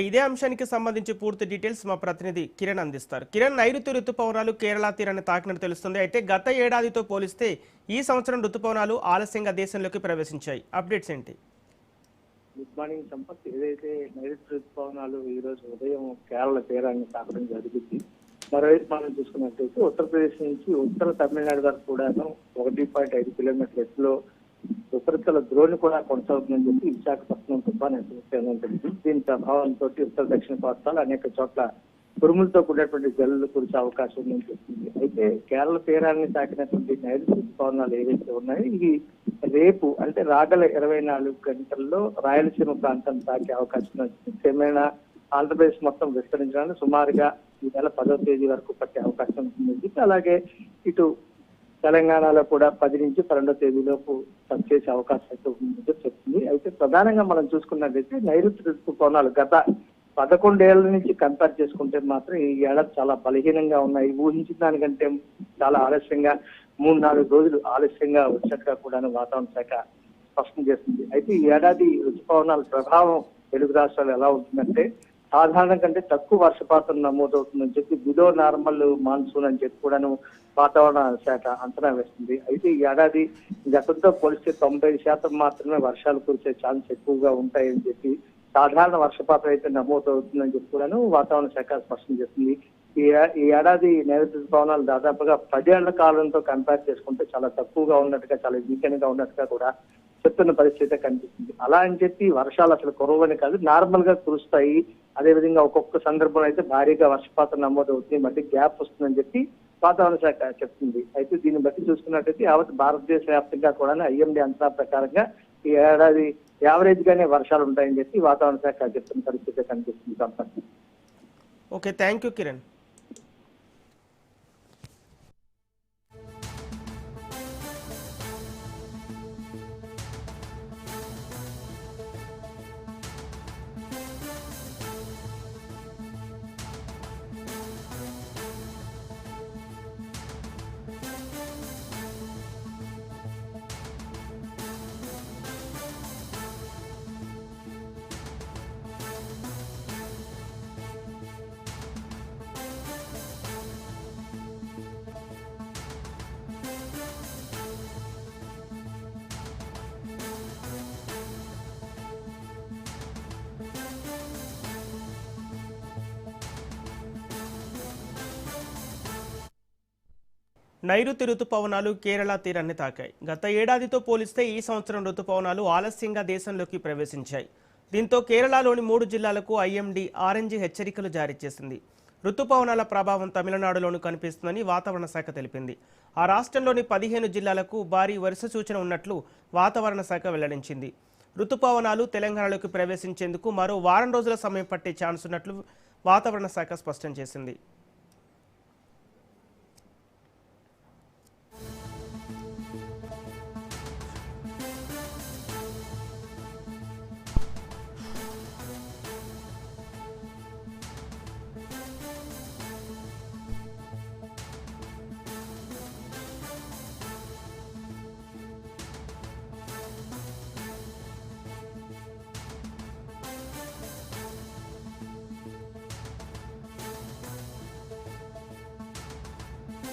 ఇదే అంశానికి సంబంధించి పూర్తి డీటెయిల్స్ మా ప్రతినిధి కిరణ్ అందిస్తారు. కిరణ్, నైరుతి రుతుపవనాలు కేరళ తీరాన్ని తాకినట్టు తెలుస్తుంది. అయితే గత ఏడాదితో పోలిస్తే ఈ సంవత్సరం రుతుపవనాలు ఆలస్యంగా దేశంలోకి ప్రవేశించాయి. అప్డేట్స్ ఏంటి? Good morning Sampath. ఏదైతే నైరుతి ఋతుపవనాలు ఈ రోజు ఉదయం కేరళ తీరాన్ని తాకడం జరిగింది. మరోవైపు మనం చూసుకున్నట్లయితే ఉత్తరప్రదేశ్ నుంచి ఉత్తర తమిళనాడు వరకు కూడా 1.5 కిలోమీటర్ల ఎత్తులో ఉపరితల ద్రోణి కూడా కొనసాగుతుందని చెప్పి విశాఖపట్నం తుఫాను హెచ్చరిక జరిగింది. దీని ప్రభావంతో ఉత్తర దక్షిణ కోస్తాలు అనేక చోట్ల ఉరుములతో కూడినటువంటి జల్లులు కురిసే అవకాశం ఉందని చెప్తుంది. అయితే కేరళ తీరాన్ని తాకినటువంటి నైరుతి ఋతుపవనాలు ఏవైతే ఉన్నాయో ఇవి రేపు అంటే రాగల 24 గంటల్లో రాయలసీమ ప్రాంతాన్ని తాకే అవకాశం ఉంది. క్రమేణా ఆంధ్రప్రదేశ్ మొత్తం విస్తరించడానికి సుమారుగా ఈ నెల 10వ తేదీ వరకు పట్టే అవకాశం ఉంటుంది. అలాగే ఇటు తెలంగాణలో కూడా 10 నుంచి 12వ తేదీలోపు చేసే అవకాశం అయితే ఉందని చెప్తుంది. అయితే ప్రధానంగా మనం చూసుకున్నట్లయితే నైరుతి ఋతుపవనాలు గత 11 ఏళ్ల నుంచి కంపేర్ చేసుకుంటే మాత్రం ఈ ఏడాది చాలా బలహీనంగా ఉన్నాయి. ఊహించిన దానికంటే చాలా ఆలస్యంగా 3-4 రోజులు ఆలస్యంగా వచ్చినట్టుగా కూడా వాతావరణ శాఖ స్పష్టం చేస్తుంది. అయితే ఈ ఏడాది ఋతుపవనాల ప్రభావం తెలుగు రాష్ట్రాలు ఎలా ఉంటుందంటే సాధారణం కంటే తక్కువ వర్షపాతం నమోదవుతుందని చెప్పి బిలో నార్మల్ మాన్సూన్ అని చెప్పి కూడాను వాతావరణ శాఖ అంచనా వేస్తుంది. అయితే ఈ ఏడాది గతంతో పోలిస్తే 90% మాత్రమే వర్షాలు కురిసే ఛాన్స్ ఎక్కువగా ఉంటాయని చెప్పి సాధారణ వర్షపాతం అయితే నమోదవుతుందని చెప్పి కూడాను వాతావరణ శాఖ స్పష్టం చేస్తుంది. ఈ ఏడాది నైరుతి ఋతుపవనాలు దాదాపుగా 10 ఏళ్ల కాలంతో కంపేర్ చేసుకుంటే చాలా తక్కువగా ఉన్నట్టుగా, చాలా వీకెండ్ గా ఉన్నట్టుగా కూడా చెప్తున్న పరిస్థితి కనిపిస్తుంది. అలా అని చెప్పి వర్షాలు అసలు కురవని కాదు, నార్మల్ గా కురుస్తాయి. అదేవిధంగా ఒక్కొక్క సందర్భంలో అయితే భారీగా వర్షపాతం నమోదవుతుంది, మళ్ళీ గ్యాప్ వస్తుందని చెప్పి వాతావరణ శాఖ చెప్తుంది. అయితే దీన్ని బట్టి చూసుకున్నట్టయితే యావత్ భారతదేశ వ్యాప్తంగా కూడా IMD అంచనా ప్రకారంగా ఈ ఏడాది యావరేజ్ గానే వర్షాలు ఉంటాయని చెప్పి వాతావరణ శాఖ చెప్తున్న పరిస్థితి కనిపిస్తుంది. Okay, thank you Kiran. నైరుతి రుతుపవనాలు కేరళ తీరాన్ని తాకాయి. గత ఏడాదితో పోలిస్తే ఈ సంవత్సరం రుతుపవనాలు ఆలస్యంగా దేశంలోకి ప్రవేశించాయి. దీంతో కేరళలోని 3 జిల్లాలకు IMD ఆరెంజ్ హెచ్చరికలు జారీ చేసింది. రుతుపవనాల ప్రభావం తమిళనాడులోనూ కనిపిస్తుందని వాతావరణ శాఖ తెలిపింది. ఆ రాష్ట్రంలోని 15 జిల్లాలకు భారీ వర్ష సూచన ఉన్నట్లు వాతావరణ శాఖ వెల్లడించింది. రుతుపవనాలు తెలంగాణలోకి ప్రవేశించేందుకు మరో వారం రోజుల సమయం పట్టే ఛాన్స్ ఉన్నట్లు వాతావరణ శాఖ స్పష్టం చేసింది.